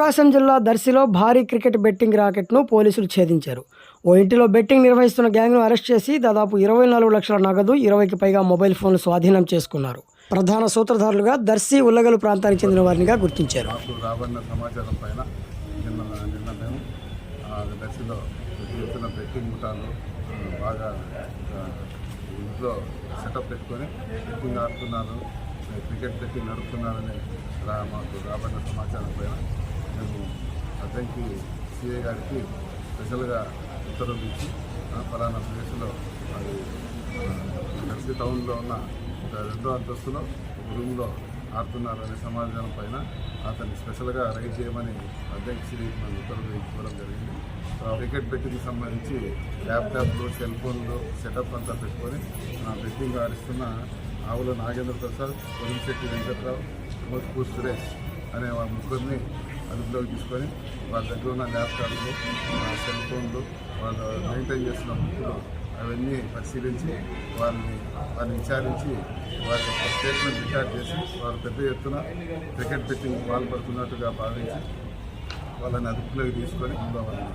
ప్రకాశం జిల్లా దర్శిలో భారీ cricket betting రాకెట్ను పోలీసులు ఛేదించారు. ఓ ఇంటిలో బెట్టింగ్ నిర్వహిస్తున్న గ్యాంగ్ను అరెస్ట్ చేసి దాదాపు 24 లక్షల నగదు, 20కి పైగా మొబైల్ ఫోన్లు స్వాధీనం చేసుకున్నారు. ప్రధాన సూత్రధారులుగా దర్శి, ఉల్లగలు ప్రాంతానికి చెందిన వారినిగా గుర్తించారు. రాబడిన సమాచారం పైన నిన్న మేము దర్శిలో చేస్తున్న బెట్టింగ్ ముఠాలు బాగా ఇంట్లో సెటప్ పెట్టుకొని బెట్టింగ్ ఆడుతున్నారు, క్రికెట్ బెట్టింగ్ నడుపుతున్నారని మాకు రాబడిన సమాచారం పైన మేము అతనికి సిఐ గారికి స్పెషల్గా ఉత్తర్వులు ఇచ్చి ఫలానా ప్లేస్లో అది దర్శి టౌన్లో ఉన్న ఒక 2వ అంతస్తులో ఒక రూమ్లో ఆడుతున్నారనే సమాచారం పైన అతన్ని స్పెషల్గా రైడ్ చేయమని అధ్యక్ష సిఐకి మనం ఉత్తర్వులు ఇవ్వడం జరిగింది. క్రికెట్ బెట్టింగ్కి సంబంధించి ల్యాప్టాప్లు, సెల్ ఫోన్లు సెటప్ అంతా పెట్టుకొని బెట్టింగ్ ఆడిస్తున్న ఆవుల నాగేంద్ర ప్రసాద్, వరుణశెట్టి వెంకట్రావు, మోత్పూ సురేష్ అనే వాళ్ళ ముగ్గురిని అదుపులోకి తీసుకొని వాళ్ళ దగ్గర ఉన్న ల్యాప్టాప్లు, సెల్ ఫోన్లు, వాళ్ళు మెయింటైన్ చేస్తున్న బుక్కులు అవన్నీ పరిశీలించి వాళ్ళని విచారించి వారి యొక్క స్టేట్మెంట్ రికార్డ్ చేసి వారు పెద్ద ఎత్తున క్రికెట్ బెట్టింగ్ పాల్పడుతున్నట్టుగా భావించి వాళ్ళని అదుపులోకి తీసుకొని వాళ్ళని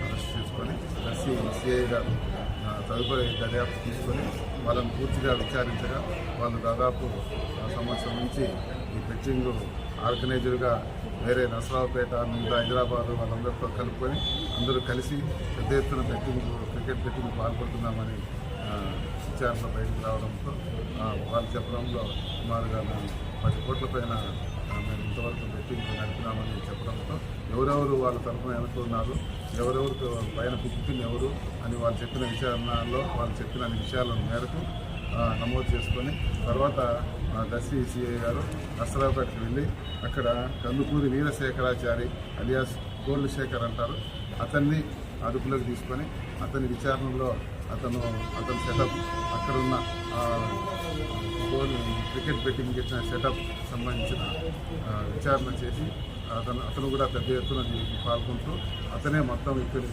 అరెస్ట్ చేసుకొని దర్శి సిఐ గారు తదుపరి దర్యాప్తు తీసుకొని వాళ్ళని పూర్తిగా విచారించగా వాళ్ళు దాదాపు సంవత్సరం నుంచి ఈ బెట్టింగ్ ఆర్గనైజర్గా వేరే నసరావుపేట, మిగతా హైదరాబాద్ వాళ్ళందరితో కలుపుకొని అందరూ కలిసి పెద్ద ఎత్తున క్రికెట్ బెట్టింగ్ పాల్పడుతున్నామని విచారణలో బయటకు రావడంతో వాళ్ళు చెప్పడంలో సుమారుగా 10 కోట్ల పైన మేము ఇంతవరకు బెట్టింగ్ నడిపినామని చెప్పడంతో ఎవరెవరు వాళ్ళ తరఫున వెనుకున్నారు, ఎవరెవరికి పైన బుక్కింగ్ ఎవరు అని వాళ్ళు చెప్పిన విచారణలో వాళ్ళు చెప్పిన విషయాల మేరకు నమోదు చేసుకొని తర్వాత దర్శి సిఐ గారు నసరావుపేటకు వెళ్ళి అక్కడ కందుకూరి వీరశేఖరాచారి అలియాస్ గోల్డ్ శేఖర్ అంటారు, అతన్ని అదుపులోకి తీసుకొని అతని విచారణలో అతను సెటప్ అక్కడున్న క్రికెట్ బెట్టింగ్ ఇచ్చిన సెటప్ సంబంధించిన విచారణ చేసి అతను కూడా పెద్ద ఎత్తున దీనికి పాల్గొంటూ అతనే మొత్తం ఇక్కడ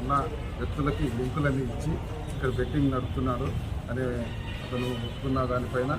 ఉన్న వ్యక్తులకి లింకులన్నీ ఇచ్చి ఇక్కడ బెట్టింగ్ నడుపుతున్నాడు అనే అతను ఒప్పుకున్న దానిపైన